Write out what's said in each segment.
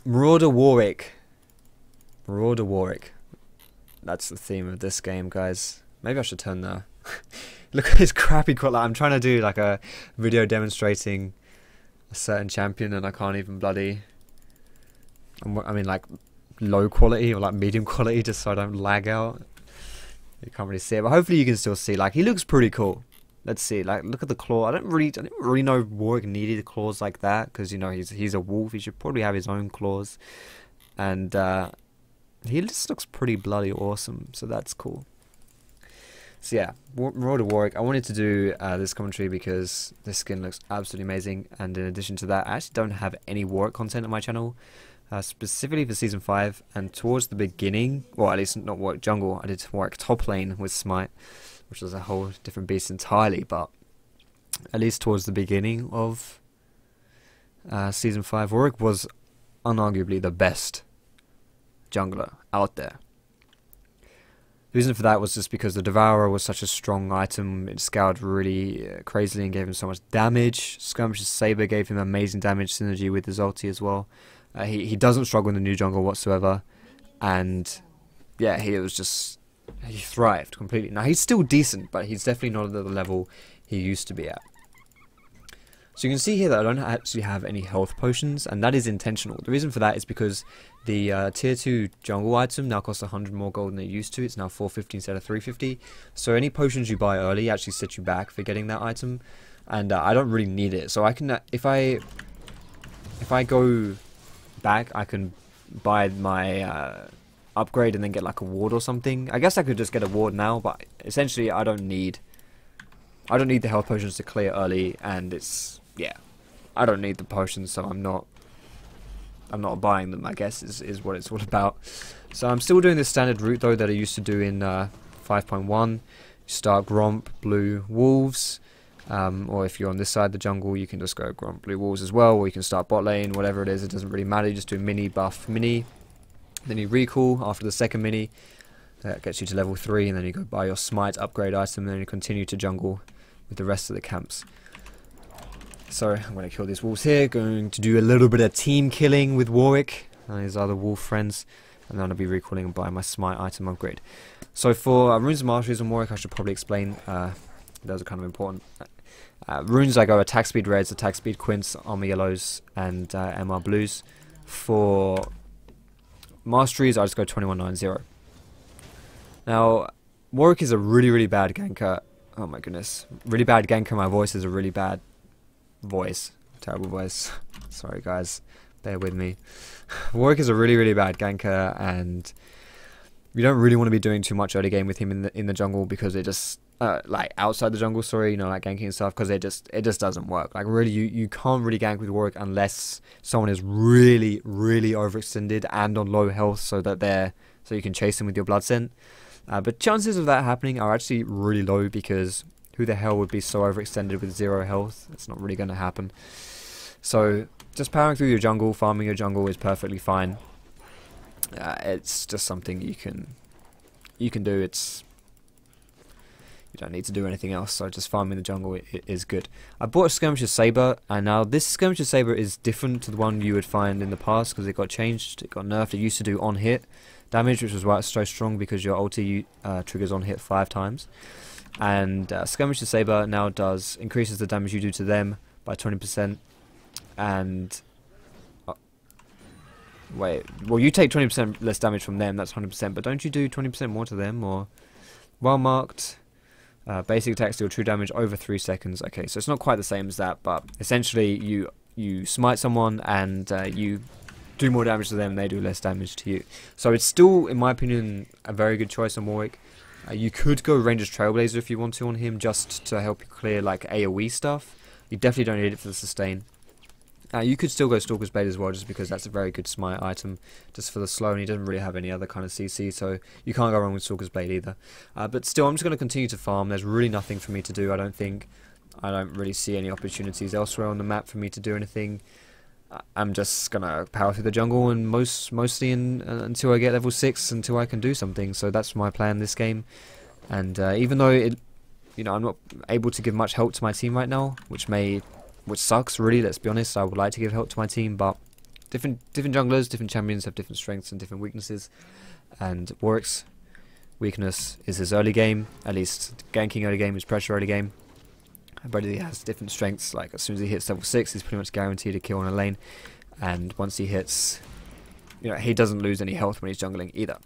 Marauder Warwick. Marauder Warwick. That's the theme of this game, guys. Maybe I should turn the... Look at this crappy quality. I'm trying to do like a video demonstrating a certain champion and I can't even bloody... I mean like low quality or like medium quality just so I don't lag out. You can't really see it, but hopefully you can still see. Like, he looks pretty cool. Let's see. Like, look at the claw. I didn't really know Warwick needed claws like that because, you know, he's a wolf. He should probably have his own claws. And he just looks pretty bloody awesome, so that's cool. So yeah, Marauder Warwick. I wanted to do this commentary because this skin looks absolutely amazing. And in addition to that, I actually don't have any Warwick content on my channel. Specifically for Season 5, and towards the beginning, well, at least not Warwick Jungle, I did Warwick top lane with Smite, which was a whole different beast entirely, but at least towards the beginning of Season 5, Warwick was unarguably the best jungler out there. The reason for that was just because the Devourer was such a strong item. It scaled really crazily and gave him so much damage. Skirmisher's Saber gave him amazing damage synergy with his ulti as well. He doesn't struggle in the new jungle whatsoever, and yeah, he thrived completely. Now he's still decent, but he's definitely not at the level he used to be at. So you can see here that I don't actually have any health potions, and that is intentional. The reason for that is because the tier 2 jungle item now costs 100 more gold than it used to. It's now 450 instead of 350. So any potions you buy early actually set you back for getting that item, and I don't really need it. So I can, if I go back, I can buy my upgrade and then get like a ward or something. I guess I could just get a ward now, but essentially I don't need the health potions to clear early, and yeah, I don't need the potions, so I'm not buying them, I guess is what it's all about. So I'm still doing the standard route though that I used to do in 5.1. Start Gromp, Blue, Wolves. Or if you're on this side of the jungle, you can just go Gromp, Blue Wolves as well, or you can start bot lane, whatever it is, it doesn't really matter. You just do mini, buff, mini, then you recall after the second mini, that gets you to level 3, and then you go buy your Smite upgrade item, and then you continue to jungle with the rest of the camps. So I'm going to kill these wolves here, going to do a little bit of team killing with Warwick and his other wolf friends, and then I'll be recalling and buying my Smite item upgrade. So for runes and masteries on Warwick, I should probably explain, those are kind of important. Runes, I go attack speed reds, attack speed quints, armor yellows, and MR blues. For masteries, I just go 2190. Now, Warwick is a really bad ganker. Oh my goodness. Really bad ganker. My voice is a really bad voice. Terrible voice. Sorry guys. Bear with me. Warwick is a really bad ganker, and you don't really want to be doing too much early game with him in the jungle, because it just like outside the jungle, sorry, you know, like ganking and stuff, because it just doesn't work. Like really, you can't really gank with Warwick unless someone is really overextended and on low health, so you can chase them with your blood scent. But chances of that happening are actually really low, because who the hell would be so overextended with 0 health? It's not really going to happen. So just powering through your jungle, farming your jungle is perfectly fine. It's just something you can do. You don't need to do anything else, so just farming the jungle is good. I bought a Skirmisher's Saber, and now this Skirmisher's Saber is different to the one you would find in the past, because it got changed, it got nerfed. It used to do on hit damage, which was why it's so strong, because your ulti triggers on hit 5 times. And Skirmisher's Saber now increases the damage you do to them by 20%, and wait, well, you take 20% less damage from them, that's 100%, but don't you do 20% more to them? Or well marked. Basic attack deal true damage over 3 seconds. Okay, so it's not quite the same as that, but essentially you smite someone and you do more damage to them and they do less damage to you. So it's still, in my opinion, a very good choice on Warwick. You could go Ranger's Trailblazer if you want to on him, just to help you clear like AoE stuff. You definitely don't need it for the sustain. You could still go Stalker's Blade as well, just because that's a very good smite item, just for the slow, and he doesn't really have any other kind of CC, so you can't go wrong with Stalker's Blade either. But still, I'm just going to continue to farm. There's really nothing for me to do, I don't think. I don't really see any opportunities elsewhere on the map for me to do anything. I'm just going to power through the jungle, and mostly until I get level 6, until I can do something. So that's my plan this game. And even though I'm not able to give much help to my team right now, which sucks really, let's be honest. I would like to give help to my team, but different junglers, different champions have different strengths and different weaknesses. And Warwick's weakness is his early game, at least ganking early game, his pressure early game. But he has different strengths, like as soon as he hits level 6, he's pretty much guaranteed a kill on a lane. And once he hits, you know, he doesn't lose any health when he's jungling either.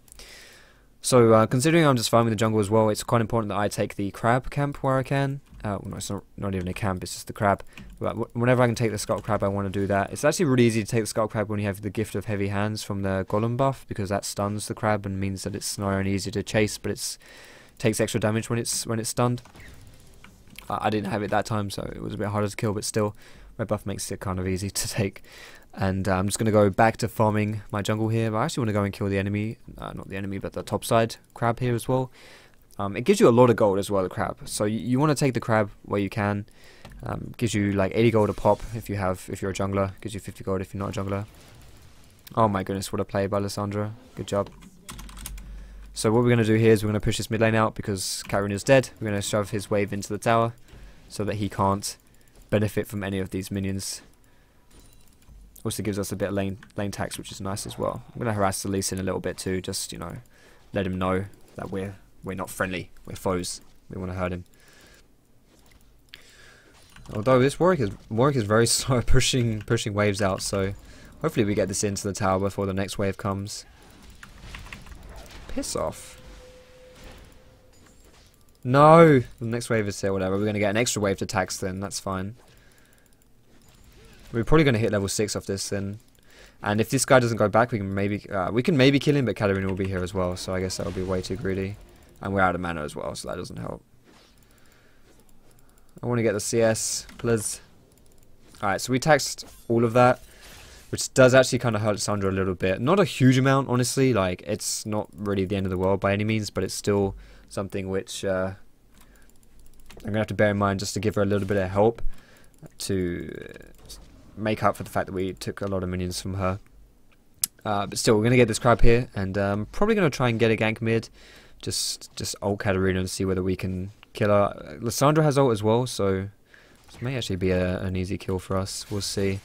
So considering I'm just farming the jungle as well, it's quite important that I take the crab camp where I can. Well, no, it's not even a camp, it's just the crab. But whenever I can take the skull crab, I want to do that. It's actually really easy to take the skull crab when you have the gift of heavy hands from the golem buff, because that stuns the crab and means that it's not only easier to chase, but it takes extra damage when it's stunned. I didn't have it that time, so it was a bit harder to kill, but still, red buff makes it kind of easy to take. And I'm just going to go back to farming my jungle here, but I actually want to go and kill the enemy, not the enemy, but the top side crab here as well. It gives you a lot of gold as well, the crab, so you want to take the crab where you can. Gives you like 80 gold a pop if you're a jungler, gives you 50 gold if you're not a jungler. Oh my goodness, what a play by Lissandra, good job. So what we're going to do here is we're going to push this mid lane out because Katarina is dead. We're going to shove his wave into the tower so that he can't benefit from any of these minions. Also gives us a bit of lane tax, which is nice as well. I'm going to harass the Lee Sin a little bit too, just, you know, let him know that we're not friendly, we're foes. We want to hurt him. Although this Warwick is very slow pushing waves out, so hopefully we get this into the tower before the next wave comes. Piss off. No! The next wave is here, whatever. We're going to get an extra wave to tax then, that's fine. We're probably going to hit level 6 off this then. And if this guy doesn't go back, we can maybe kill him, but Katarina will be here as well, so I guess that'll be way too greedy. And we're out of mana as well, so that doesn't help. I want to get the CS, please. Alright, so we taxed all of that, which does actually kind of hurt Sandra a little bit. Not a huge amount, honestly. Like, it's not really the end of the world by any means, but it's still something which I'm going to have to bear in mind just to give her a little bit of help to make up for the fact that we took a lot of minions from her. But still, we're going to get this crab here, and probably going to try and get a gank mid. Just ult Katarina and see whether we can kill her. Lissandra has ult as well, so this may actually be an easy kill for us. We'll see.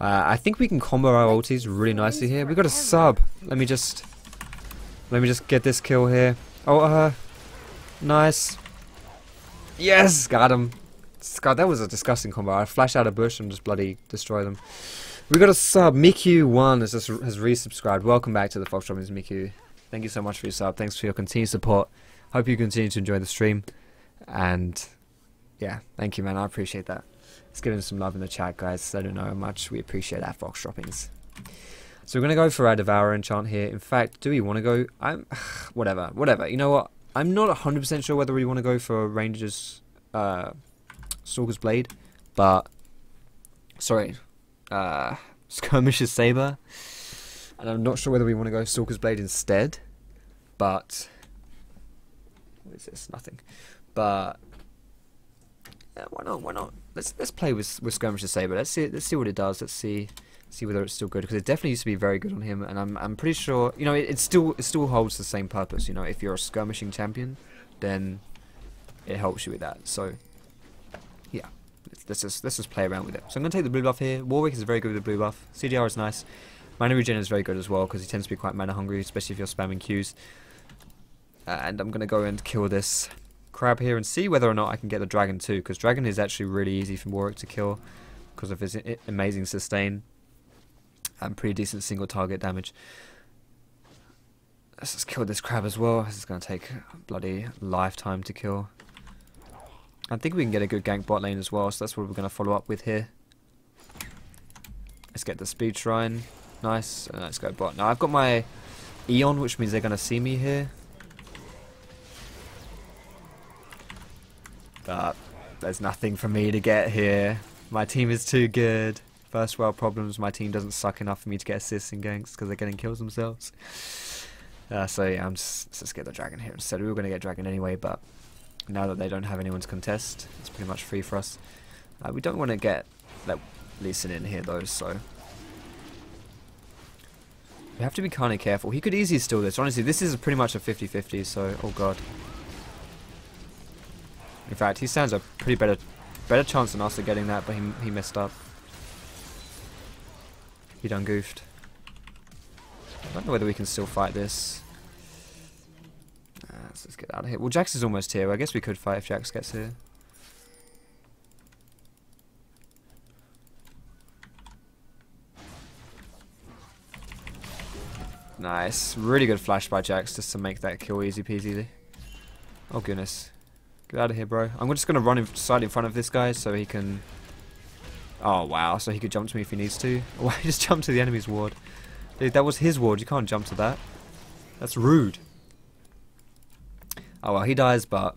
I think we can combo our ultis really nicely here. We got a sub. Let me just get this kill here. Ult her. Nice. Yes, got him. God, that was a disgusting combo. I flash out a bush and just bloody destroy them. We got a sub. Miku1 has resubscribed. Welcome back to the Foxdrop, Miku. Thank you so much for your sub. Thanks for your continued support. Hope you continue to enjoy the stream. And yeah, thank you, man. I appreciate that. Let's give him some love in the chat, guys. I don't know how much we appreciate our Fox droppings. So we're gonna go for our Devourer enchant here. In fact, do we want to go? Whatever. You know what? I'm not 100% sure whether we want to go for Ranger's Stalker's Blade, but sorry, Skirmisher's Saber. And I'm not sure whether we want to go Stalker's Blade instead, but what is this? Nothing. But yeah, why not? Let's play with Skirmisher's Saber. Let's see what it does. Let's see whether it's still good, because it definitely used to be very good on him, and I'm pretty sure, you know, it still holds the same purpose. You know, if you're a skirmishing champion, then it helps you with that. So yeah, let's just play around with it. So I'm gonna take the blue buff here. Warwick is very good with the blue buff. CDR is nice. Mana regen is very good as well, because he tends to be quite mana hungry, especially if you're spamming Qs. And I'm gonna go and kill this crab here and see whether or not I can get the dragon too, because dragon is actually really easy for Warwick to kill because of his amazing sustain and pretty decent single target damage. Let's just kill this crab as well. This is going to take a bloody lifetime to kill. I think we can get a good gank bot lane as well, so that's what we're going to follow up with here. Let's get the speed shrine. Nice. And let's go bot. Now I've got my Eon, which means they're going to see me here. But there's nothing for me to get here. My team is too good. First world problems. My team doesn't suck enough for me to get assists in ganks because they're getting kills themselves. So yeah, let's just get the dragon here instead. We were going to get dragon anyway, but now that they don't have anyone to contest, it's pretty much free for us. We don't want to get that Lee Sin in here though, so we have to be kind of careful. He could easily steal this. Honestly, this is pretty much a 50-50, so oh god. In fact, he stands a pretty better chance than us of getting that, but he messed up. He done goofed. I don't know whether we can still fight this. Let's get out of here. Well, Jax is almost here. I guess we could fight if Jax gets here. Nice. Really good flash by Jax just to make that kill easy peasy. Oh goodness. Get out of here, bro. I'm just going to run slightly in front of this guy so he can... Oh wow, so he could jump to me if he needs to. Why he just jumped to the enemy's ward? Dude, that was his ward. You can't jump to that. That's rude. Oh well, he dies, but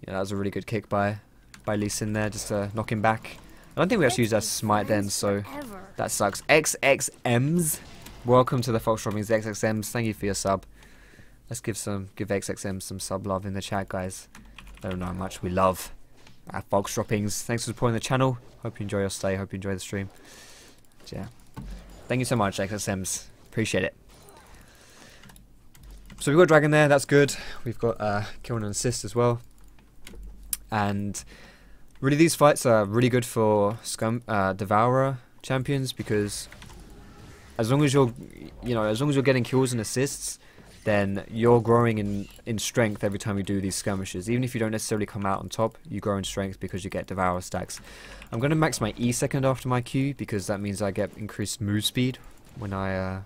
yeah, that was a really good kick by Lee Sin there, just to knock him back. I don't think we actually used our smite then, so that sucks. XXMs, welcome to the Foxdrop XXMs. Thank you for your sub. Let's give XXM some sub love in the chat, guys. I don't know how much we love our Foxdroppings. Thanks for supporting the channel. Hope you enjoy your stay. Hope you enjoy the stream. But yeah, thank you so much, XXMs. Appreciate it. So we've got Dragon there, that's good. We've got kill and assist as well. And really these fights are really good for Devourer champions, because as long as you're getting kills and assists, then you're growing in strength every time you do these skirmishes. Even if you don't necessarily come out on top, you grow in strength because you get Devourer stacks. I'm going to max my E second after my Q, because that means I get increased move speed when I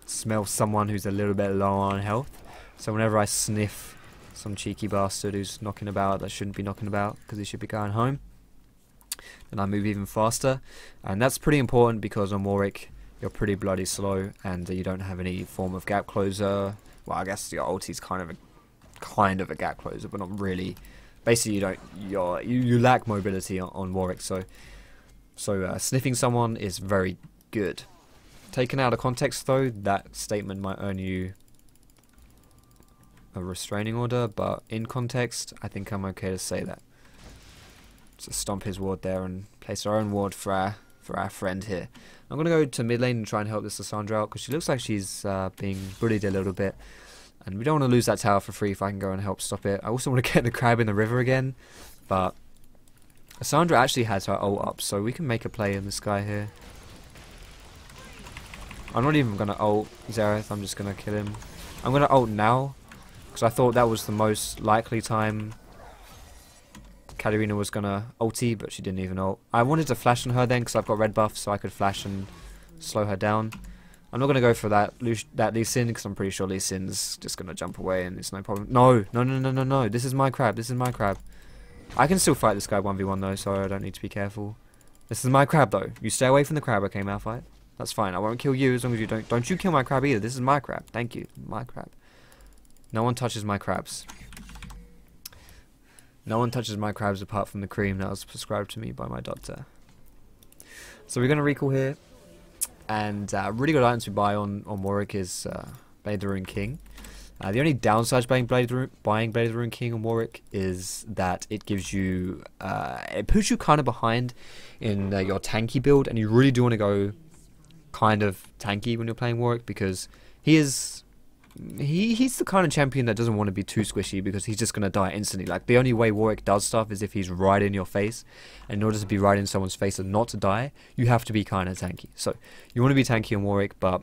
smell someone who's a little bit low on health. So whenever I sniff some cheeky bastard who's knocking about that shouldn't be knocking about because he should be going home, then I move even faster. And that's pretty important because on Warwick you're pretty bloody slow and you don't have any form of gap closer. Well, I guess your ulti's kind of a gap closer, but not really. Basically you lack mobility on Warwick, so sniffing someone is very good. Taken out of context though, that statement might earn you a restraining order, but in context, I think I'm okay to say that. So stomp his ward there and place our own ward for our friend here. I'm gonna go to mid lane and try and help this Lissandra out because she looks like she's being bullied a little bit, and we don't want to lose that tower for free if I can go and help stop it. I also want to get the crab in the river again, but Lissandra actually has her ult up, so we can make a play in this guy here. I'm not even gonna ult Xerath, I'm just gonna kill him. I'm gonna ult now, because I thought that was the most likely time Katarina was gonna ulti, but she didn't even ult. I wanted to flash on her then, because I've got red buff, so I could flash and slow her down. I'm not gonna go for that Lee Sin, because I'm pretty sure Lee Sin's just gonna jump away and it's no problem. No, this is my crab, this is my crab. I can still fight this guy 1v1 though, so I don't need to be careful. This is my crab though. You stay away from the crab, okay, Malphite? That's fine. I won't kill you as long as you don't you kill my crab either. This is my crab. Thank you. My crab. No one touches my crabs. No one touches my crabs apart from the cream that was prescribed to me by my doctor. So we're going to recall here. And really good items we buy on Warwick is Blade of the Ruined King. The only downside to buying Blade of the Ruined King on Warwick is that it gives you... it puts you kind of behind in your tanky build. And you really do want to go kind of tanky when you're playing Warwick, because he's the kind of champion that doesn't want to be too squishy, because he's just going to die instantly. Like, the only way Warwick does stuff is if he's right in your face, and in order to be right in someone's face and not to die, you have to be kind of tanky. So you want to be tanky on Warwick, but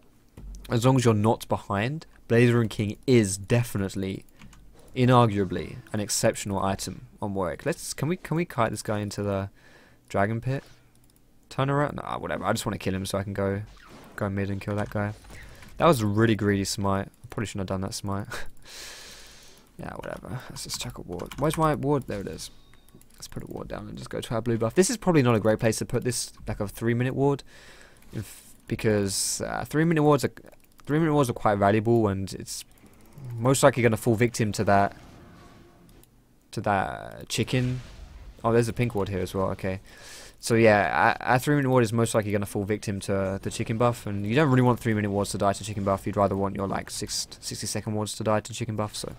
as long as you're not behind, Blade of the Ruined King is definitely, inarguably, an exceptional item on Warwick. Can we kite this guy into the dragon pit? Turn around? Nah, whatever. I just want to kill him so I can go mid and kill that guy. That was a really greedy smite. I probably shouldn't have done that smite. Yeah, whatever. Let's just chuck a ward. Where's my ward? There it is. Let's put a ward down and just go to our blue buff. This is probably not a great place to put this, like a 3-minute ward, because 3-minute wards are quite valuable, and it's most likely going to fall victim to that chicken. Oh, there's a pink ward here as well. Okay. So yeah, our 3-minute ward is most likely going to fall victim to the chicken buff, and you don't really want 3-minute wards to die to chicken buff. You'd rather want your like 60-second wards to die to chicken buff. So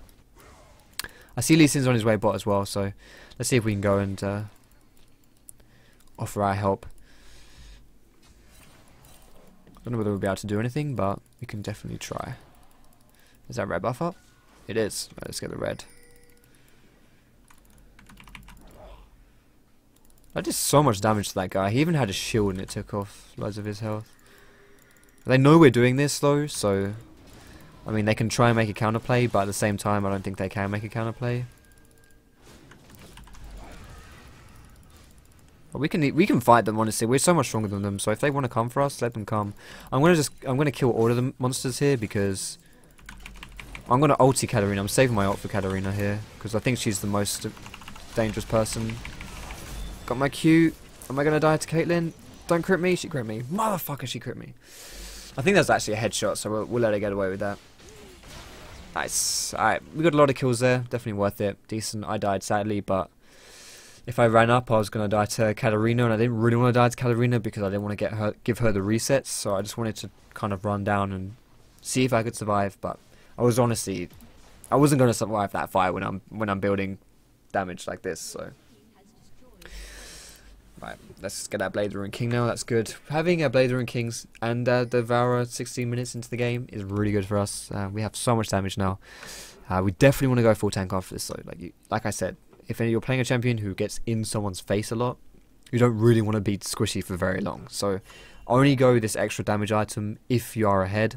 I see Lee Sin's on his way bot as well, so let's see if we can go and offer our help. I don't know whether we'll be able to do anything, but we can definitely try. Is that red buff up? It is. Right, let's get the red. I did so much damage to that guy. He even had a shield and it took off loads of his health. They know we're doing this though, so I mean they can try and make a counterplay, but at the same time I don't think they can make a counterplay. But we can fight them, honestly. We're so much stronger than them, so if they want to come for us, let them come. I'm gonna kill all of the monsters here because I'm gonna ulti Katarina. I'm saving my ult for Katarina here because I think she's the most dangerous person. Got my Q. Am I gonna die to Caitlyn? Don't crit me. She crit me. Motherfucker, she crit me. I think that's actually a headshot, so we'll let her get away with that. Nice. Alright, we got a lot of kills there. Definitely worth it. Decent. I died sadly, but if I ran up, I was going to die to Katarina, and I didn't really want to die to Katarina because I didn't want to give her the resets, so I just wanted to kind of run down and see if I could survive, but I wasn't going to survive that fight when I'm building damage like this, so. Right, let's get our Blade Ruin King now, that's good. Having a Blade Ruin Kings and the Devourer 16 minutes into the game is really good for us. We have so much damage now. We definitely want to go full tank after this, though. Like I said, if you're playing a champion who gets in someone's face a lot, you don't really want to be squishy for very long. So only go this extra damage item if you are ahead.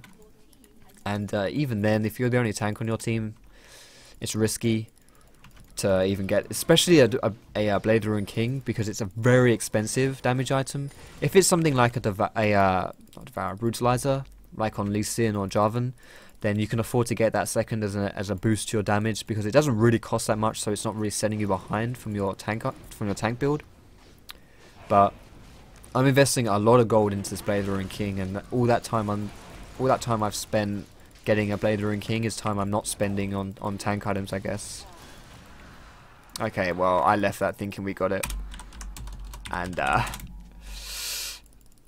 And even then, if you're the only tank on your team, it's risky to even get, especially a Blade Ruin King, because it's a very expensive damage item. If it's something like not Devourer, Brutalizer, like on Lee Sin or Jarvan, then you can afford to get that second as a boost to your damage, because it doesn't really cost that much, so it's not really setting you behind from your tank build. But I'm investing a lot of gold into this Blade Ruin King, and all that time I've spent getting a Blade Ruin King is time I'm not spending on tank items, I guess. Okay, well, I left that thinking we got it, and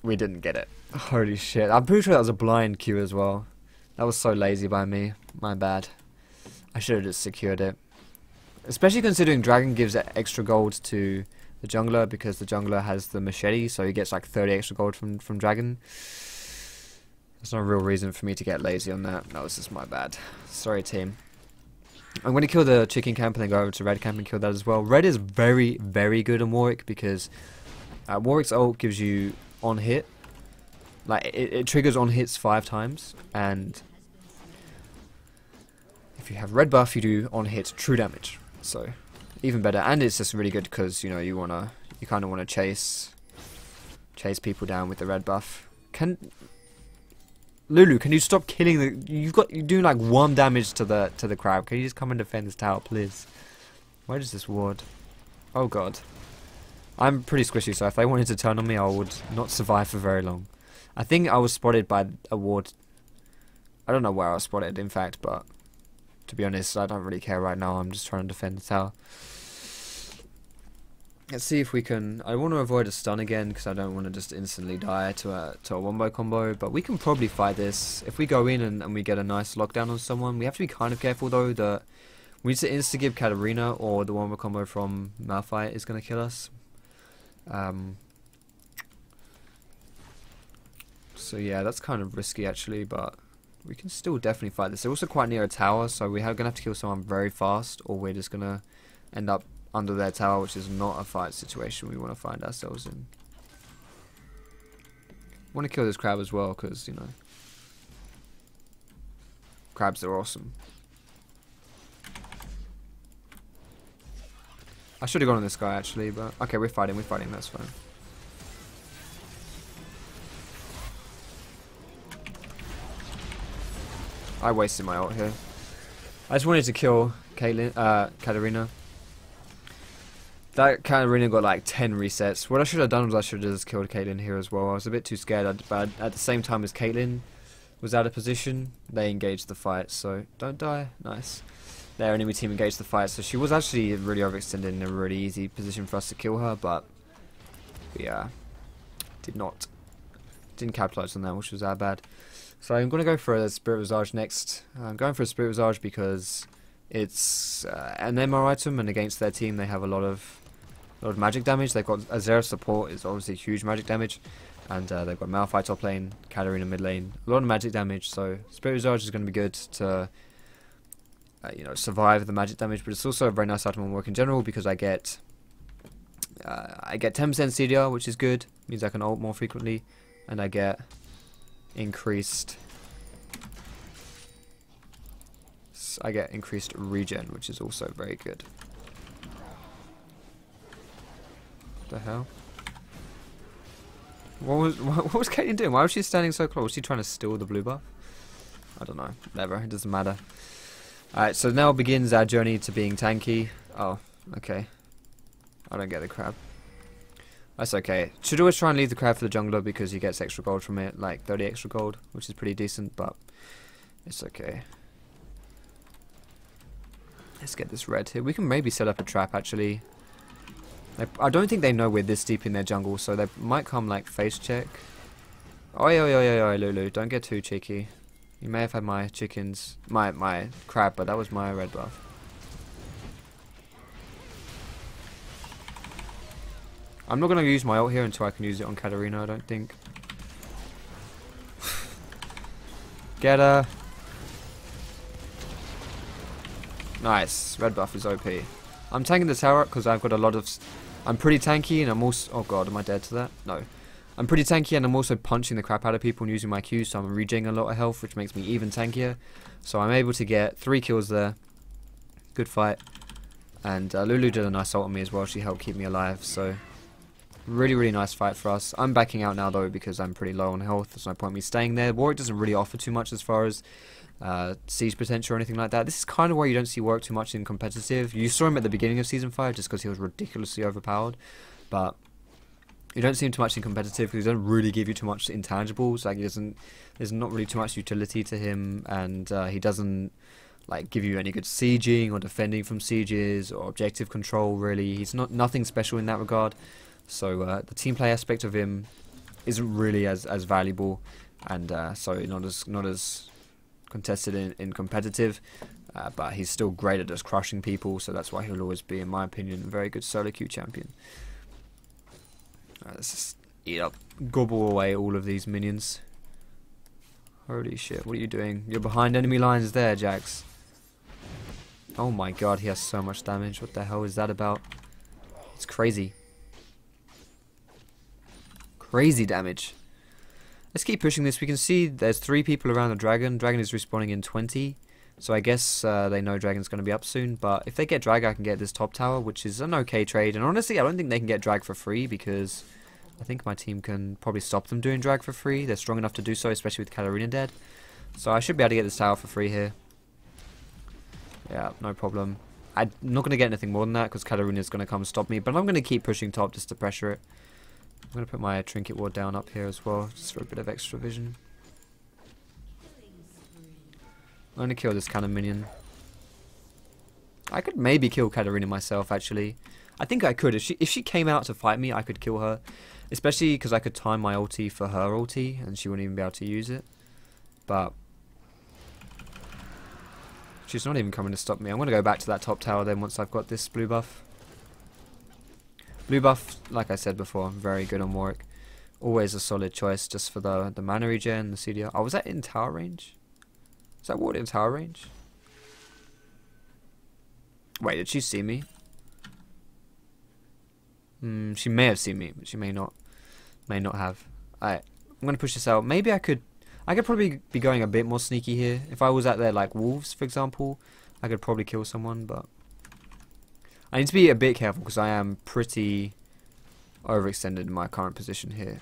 we didn't get it. Holy shit, I'm pretty sure that was a blind Q as well. That was so lazy by me, my bad. I should have just secured it. Especially considering Dragon gives extra gold to the jungler, because the jungler has the machete, so he gets like 30 extra gold from Dragon. There's no real reason for me to get lazy on that. That was just my bad. Sorry, team. I'm going to kill the chicken camp and then go over to red camp and kill that as well. Red is very, very good on Warwick, because Warwick's ult gives you on hit. Like, it triggers on hits 5 times, and if you have red buff, you do on hit true damage. So even better, and it's just really good because you kind of want to chase people down with the red buff. Lulu, can you stop killing you're doing like 1 damage to the crab. Can you just come and defend this tower, please? Where is this ward? Oh god. I'm pretty squishy, so if they wanted to turn on me, I would not survive for very long. I think I was spotted by a ward. I don't know where I was spotted, in fact, but to be honest, I don't really care right now. I'm just trying to defend the tower. Let's see if we can. I want to avoid a stun again because I don't want to just instantly die to a wombo combo. But we can probably fight this if we go in and we get a nice lockdown on someone. We have to be kind of careful though that we need to insta give Katarina, or the wombo combo from Malphite is going to kill us. So yeah, that's kind of risky actually, but we can still definitely fight this. They're also quite near a tower, so we're going to have to kill someone very fast, or we're just going to end up under their tower, which is not a fight situation we want to find ourselves in. I want to kill this crab as well, because, you know, crabs are awesome. I should have gone on this guy actually, but okay, we're fighting, that's fine. I wasted my ult here. I just wanted to kill Katarina. That Katarina got like 10 resets. What I should have done was I should have just killed Caitlyn here as well. I was a bit too scared, but at the same time as Caitlyn was out of position, they engaged the fight, so don't die. Nice. Their enemy team engaged the fight, so she was actually really overextended in a really easy position for us to kill her, but we didn't capitalize on that, which was our bad. So I'm going to go for a Spirit Visage next. I'm going for a Spirit Visage because it's an MR item, and against their team they have a lot of magic damage. They've got Azera support, is obviously huge magic damage, and they've got Malphite top lane, Katarina mid lane, a lot of magic damage. So Spirit Visage is going to be good to survive the magic damage, but it's also a very nice item on Warwick in general because I get 10% CDR, which is good, means I can ult more frequently, and I get increased... I get increased regen, which is also very good. What the hell? What was Caitlyn doing? Why was she standing so close? Was she trying to steal the blue buff? I don't know. Whatever. It doesn't matter. Alright, so now begins our journey to being tanky. Oh, okay. I don't get the crab. That's okay. Should always try and leave the crab for the jungler because he gets extra gold from it. Like 30 extra gold, which is pretty decent, but it's okay. Let's get this red here. We can maybe set up a trap, actually. I don't think they know we're this deep in their jungle, so they might come, like, face check. Oi, oi, oi, oi, oi, Lulu. Don't get too cheeky. You may have had my chickens... My crab, but that was my red buff. I'm not going to use my ult here until I can use it on Katarina, I don't think. Get her. Nice. Red buff is OP. I'm tanking the tower because I've got a lot of... I'm pretty tanky and I'm also... Oh god, am I dead to that? No. I'm pretty tanky and I'm also punching the crap out of people and using my Q, so I'm regenerating a lot of health, which makes me even tankier. So I'm able to get 3 kills there. Good fight. And Lulu did a nice ult on me as well. She helped keep me alive, so... Really, really nice fight for us. I'm backing out now though because I'm pretty low on health. There's no point me staying there. Warwick doesn't really offer too much as far as siege potential or anything like that. This is kind of why you don't see Warwick too much in competitive. You saw him at the beginning of Season 5 just because he was ridiculously overpowered. But you don't see him too much in competitive because he doesn't really give you too much intangibles. Like, there's not really too much utility to him, and he doesn't like give you any good sieging or defending from sieges or objective control really. He's nothing special in that regard. So the team play aspect of him isn't really as valuable, and so not as contested in competitive, but he's still great at just crushing people, so that's why he'll always be, in my opinion, a very good solo queue champion. Alright, let's just eat up, gobble away all of these minions. Holy shit, what are you doing? You're behind enemy lines there, Jax. Oh my god, he has so much damage. What the hell is that about? It's crazy. Crazy damage. Let's keep pushing this. We can see there's 3 people around the dragon. Dragon is respawning in 20. So I guess they know dragon's going to be up soon. But if they get drag, I can get this top tower, which is an okay trade. And honestly, I don't think they can get drag for free because I think my team can probably stop them doing drag for free. They're strong enough to do so, especially with Katarina dead. So I should be able to get this tower for free here. Yeah, no problem. I'm not going to get anything more than that because Katarina's going to come stop me. But I'm going to keep pushing top just to pressure it. I'm going to put my trinket ward down up here as well, just for a bit of extra vision. I'm going to kill this cannon minion. I could maybe kill Katarina myself, actually. I think I could. If she came out to fight me, I could kill her. Especially because I could time my ulti for her ulti, and she wouldn't even be able to use it. But she's not even coming to stop me. I'm going to go back to that top tower then once I've got this blue buff. Blue buff, like I said before, very good on Warwick. Always a solid choice just for the mana regen, the CDR. Oh, was that in tower range? Is that Warwick in tower range? Wait, did she see me? She may have seen me, but she may not have. Alright, I'm going to push this out. Maybe I could probably be going a bit more sneaky here. If I was at there like wolves, for example, I could probably kill someone, but I need to be a bit careful because I am pretty overextended in my current position here.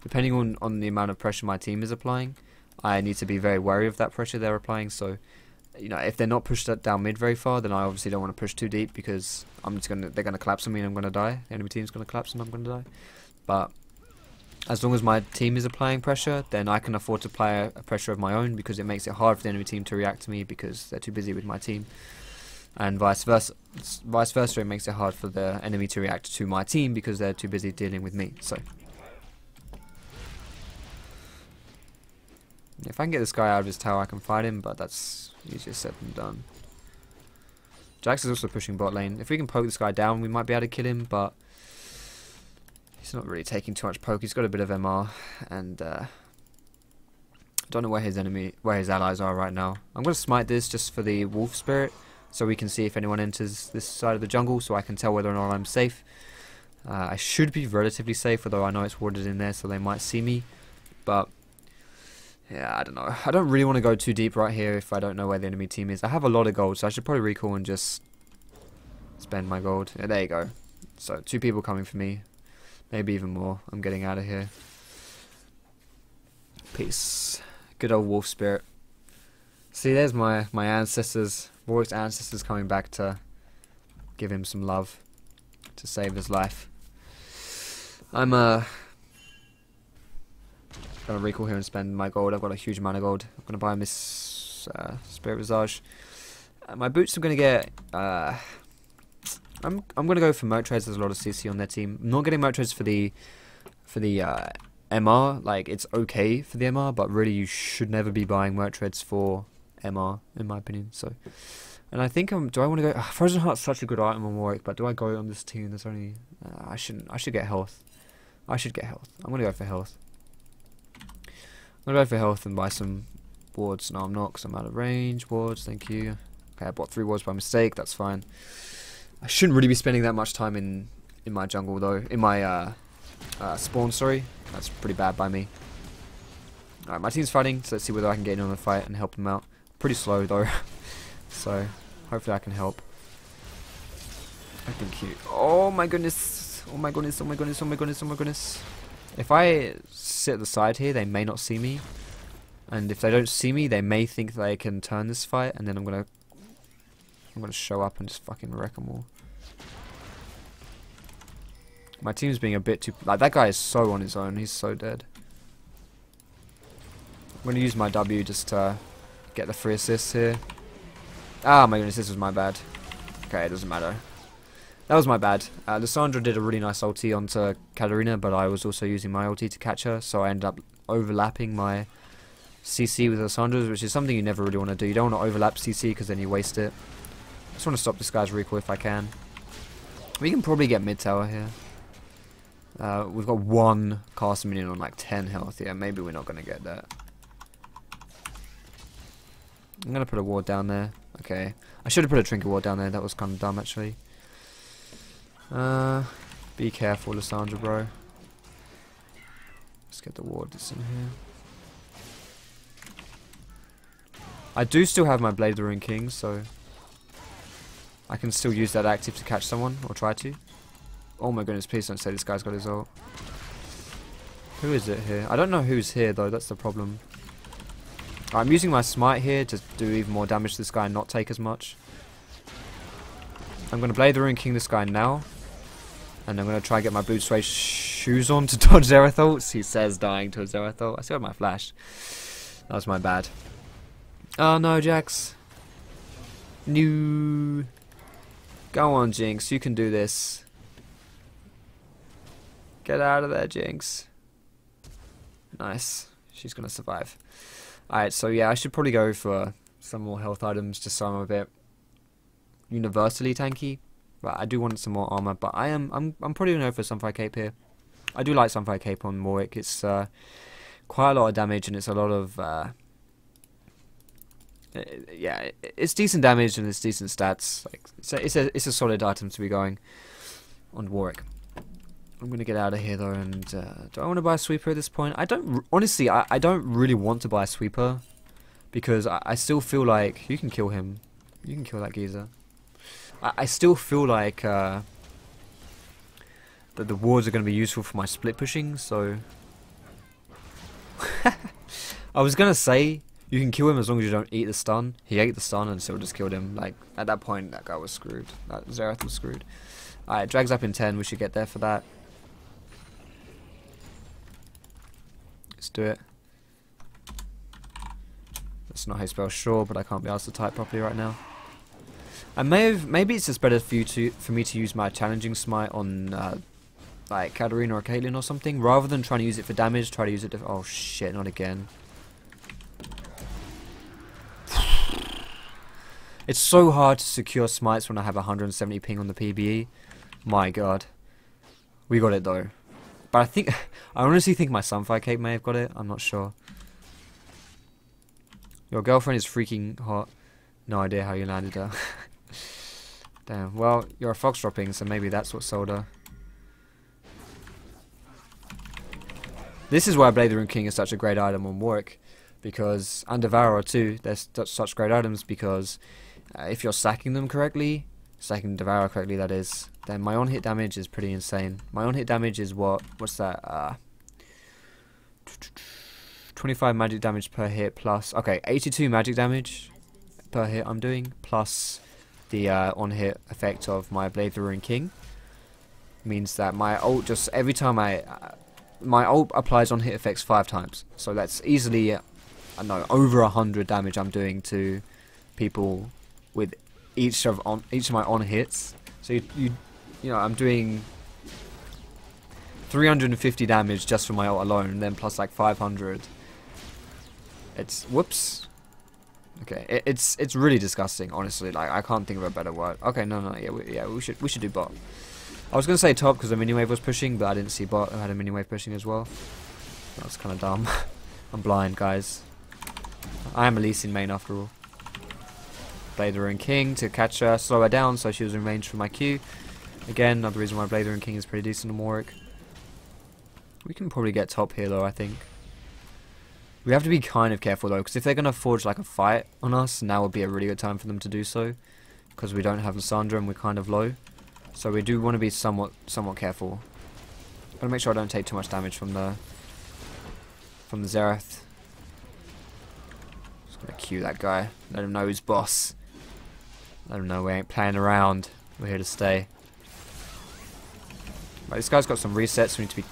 Depending on the amount of pressure my team is applying, I need to be very wary of that pressure they're applying. So, you know, if they're not pushed down mid very far, then I obviously don't want to push too deep because they're gonna collapse on me and I'm gonna die. The enemy team's gonna collapse and I'm gonna die. But as long as my team is applying pressure, then I can afford to apply a pressure of my own because it makes it hard for the enemy team to react to me because they're too busy with my team. And vice versa, it makes it hard for the enemy to react to my team because they're too busy dealing with me. So, if I can get this guy out of his tower, I can fight him, but that's easier said than done. Jax is also pushing bot lane. If we can poke this guy down, we might be able to kill him, but he's not really taking too much poke. He's got a bit of MR, and I don't know where his allies are right now. I'm going to smite this just for the wolf spirit, so we can see if anyone enters this side of the jungle, so I can tell whether or not I'm safe. I should be relatively safe, although I know it's warded in there, so they might see me. But Yeah, I don't know. I don't really want to go too deep right here if I don't know where the enemy team is. I have a lot of gold, so I should probably recall and just spend my gold. Yeah, there you go. So 2 people coming for me. Maybe even more. I'm getting out of here. Peace. Good old wolf spirit. See, there's my ancestors. Warwick's ancestors coming back to give him some love. To save his life. I'm gonna recall here and spend my gold. I've got a huge amount of gold. I'm gonna buy Miss Spirit Visage. My boots are gonna get. I'm gonna go for Merc Trades. There's a lot of CC on their team. I'm not getting Merc Trades for the MR. Like, it's okay for the MR, but really you should never be buying Merc Trades for MR, in my opinion. So, and I think do I want to go? Frozen Heart's such a good item on Warwick, but do I go on this team? There's only I shouldn't. I should get health. I should get health. I'm gonna go for health. I'm gonna go for health and buy some wards. No, I'm not, because I'm out of range. Wards, thank you. Okay, I bought 3 wards by mistake. That's fine. I shouldn't really be spending that much time in my jungle though. In my spawn, sorry. That's pretty bad by me. Alright, my team's fighting, so let's see whether I can get in on the fight and help them out. Pretty slow though. So hopefully I can help. I think you. Oh my goodness! Oh my goodness! Oh my goodness! Oh my goodness! Oh my goodness! If I sit at the side here, they may not see me, and if they don't see me, they may think they can turn this fight, and then I'm gonna show up and just fucking wreck them all. My team's being a bit too like that guy is so on his own. He's so dead. I'm gonna use my W just to get the 3 assists here. Ah, my goodness, this was my bad. Okay, it doesn't matter. That was my bad. Lissandra did a really nice ulti onto Katarina, but I was also using my ulti to catch her, so I ended up overlapping my CC with Lissandra's, which is something you never really want to do. You don't want to overlap CC because then you waste it. I just want to stop this guy's recoil if I can. We can probably get mid tower here. We've got 1 cast minion on like 10 health. Yeah, maybe we're not going to get that. I'm going to put a ward down there. Okay. I should have put a trinket ward down there. That was kind of dumb, actually. Be careful, Lissandra, bro. Let's get the ward that's in here. I do still have my Blade of the Ruined King, so I can still use that active to catch someone, or try to. Oh my goodness, please don't say this guy's got his ult. Who is it here? I don't know who's here though, that's the problem. I'm using my smite here to do even more damage to this guy and not take as much. I'm going to Blade the Ruined King this guy now. And I'm going to try and get my boot suede shoes on to dodge Zerath ults. He says dying to a Zerath ult. I still have my flash. That was my bad. Oh no, Jax. No. Go on, Jinx. You can do this. Get out of there, Jinx. Nice. She's going to survive. Alright, so yeah, I should probably go for some more health items just so I'm a bit universally tanky. But I do want some more armor, but I'm probably gonna go for Sunfire Cape here. I do like Sunfire Cape on Warwick. It's quite a lot of damage and it's a lot of yeah, it's decent damage and it's decent stats. Like it's a solid item to be going on Warwick. I'm gonna get out of here though, and do I want to buy a sweeper at this point? I don't honestly. I don't really want to buy a sweeper because I still feel like you can kill him. You can kill that geezer. I still feel like that the wards are going to be useful for my split pushing. So I was gonna say you can kill him as long as you don't eat the stun. He ate the stun and still just killed him. Like at that point, that guy was screwed. That Zerath was screwed. Alright, drags up in 10. We should get there for that. Let's do it. That's not how you spell sure, but I can't be asked to type properly right now. I maybe it's just better for me to use my challenging smite on like Katarina or Caitlyn or something, rather than trying to use it for damage. Try to use it. Oh shit! Not again. It's so hard to secure smites when I have 170 ping on the PBE. My god, we got it though. But I honestly think my Sunfire Cape may have got it. I'm not sure. Your girlfriend is freaking hot. No idea how you landed her. Damn. Well, you're a Foxdropping, so maybe that's what sold her. This is why Blade the Ruined King is such a great item on Warwick. because and Devourer too. They're such great items because if you're stacking them correctly, stacking Devourer correctly, that is, then my on-hit damage is pretty insane. My on-hit damage is what's that? 25 magic damage per hit plus 82 magic damage per hit I'm doing, plus the on-hit effect of my Blade Ruin King. Means that my ult just every time my ult applies on hit effects 5 times, so that's easily I don't know, over 100 damage I'm doing to people with each of my on hits. So you know, I'm doing 350 damage just from my ult alone, and then plus like 500. It's whoops. Okay, it's really disgusting, honestly. Like, I can't think of a better word. Okay, no, yeah, we should do bot. I was gonna say top because the miniwave was pushing, but I didn't see bot who had a miniwave pushing as well. That's kind of dumb. I'm blind, guys. I am a Lee Sin main after all. Blade Ruin King to catch her, slow her down so she was in range for my Q. Again, another reason why Blade Ruin King is pretty decent on Warwick. We can probably get top here though, I think. We have to be kind of careful though, because if they're going to forge like a fight on us, now would be a really good time for them to do so. Because we don't have Lissandra and we're kind of low. So we do want to be somewhat careful. Gotta make sure I don't take too much damage from the Xerath. Just gonna Q that guy. Let him know he's boss. Let him know we ain't playing around. We're here to stay. Right, this guy's got some resets, we need to be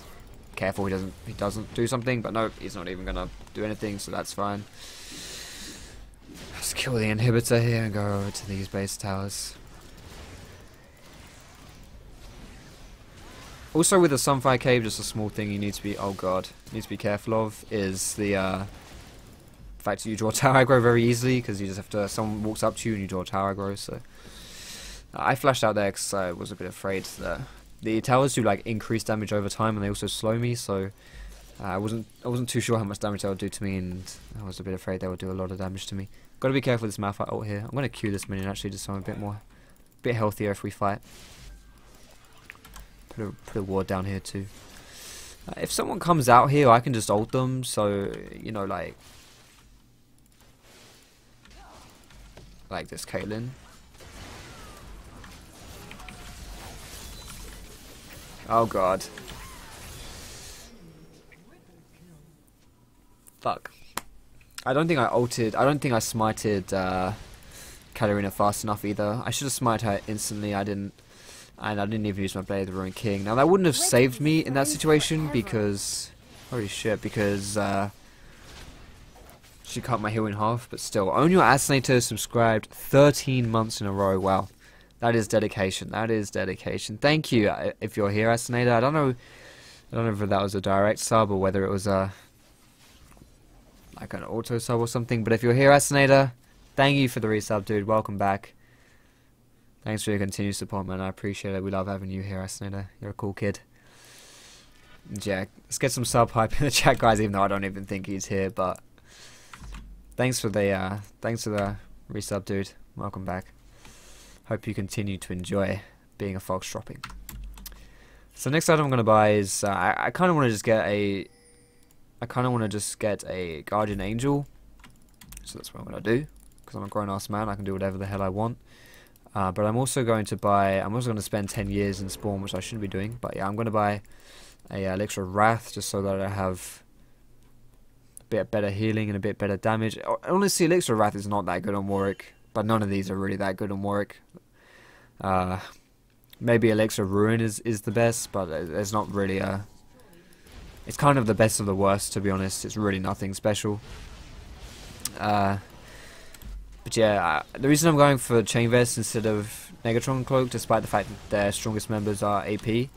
careful he doesn't do something, but no, he's not even gonna do anything, so that's fine. Let's kill the inhibitor here and go over to these base towers. Also with the Sunfire Cave, just a small thing you need to be careful of is the fact that you draw tower aggro very easily, because you just have to, someone walks up to you and you draw tower aggro. So I flashed out there because I was a bit afraid that the towers do like increase damage over time, and they also slow me, so I wasn't too sure how much damage they would do to me, and I was a bit afraid they would do a lot of damage to me. Got to be careful with this Malphite ult here. I'm going to Q this minion actually, just so I'm a bit healthier if we fight. Put a ward down here too. If someone comes out here, I can just ult them, so you know, like this Caitlyn. Oh god. Fuck. I don't think I ulted. I don't think I smited Katarina fast enough either. I should have smited her instantly. I didn't. And I didn't even use my Blade of the Ruin King. Now that wouldn't have saved me in that situation because... Holy shit, because she cut my heal in half, but still. Own Your Assassinator subscribed 13 months in a row. Wow. That is dedication. That is dedication. Thank you if you're here, Assassinator. I don't know if that was a direct sub or whether it was a like an auto sub or something, but if you're here, Assassinator, thank you for the resub, dude. Welcome back. Thanks for your continued support, man. I appreciate it. We love having you here, Assassinator. You're a cool kid. Yeah, let's get some sub hype in the chat, guys, even though I don't even think he's here, but thanks for the resub, dude. Welcome back. Hope you continue to enjoy being a Foxdropping. So next item I'm gonna buy is I kind of want to just get a Guardian Angel. So that's what I'm gonna do, because I'm a grown-ass man. I can do whatever the hell I want. But I'm also going to spend 10 years in Spawn, which I shouldn't be doing. But yeah, I'm going to buy a Elixir of Wrath just so that I have a bit better healing and a bit better damage. Honestly, Elixir of Wrath is not that good on Warwick, but none of these are really that good on Warwick. Maybe Elixir of Ruin is the best, but there's not really a... It's kind of the best of the worst, to be honest. It's really nothing special. But yeah, the reason I'm going for Chain Vest instead of Negatron Cloak, despite the fact that their strongest members are AP,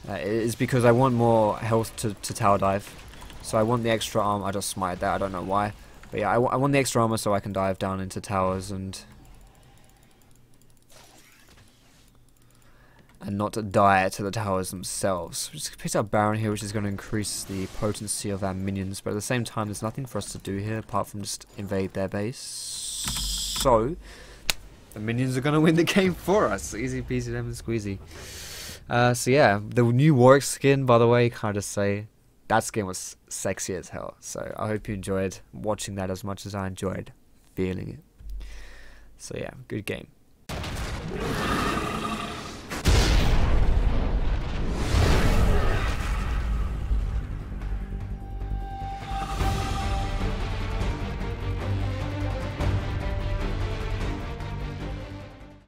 is because I want more health to tower dive. So I want the extra armor. I just smited that, I don't know why. But yeah, I want the extra armor so I can dive down into towers and not to die to the towers themselves. We just picked up Baron here, which is going to increase the potency of our minions, but at the same time there's nothing for us to do here apart from just invade their base. So the minions are going to win the game for us. Easy peasy lemon squeezy. So yeah, the new Warwick skin, by the way, can I just say, that skin was sexy as hell. So I hope you enjoyed watching that as much as I enjoyed feeling it. So yeah, good game.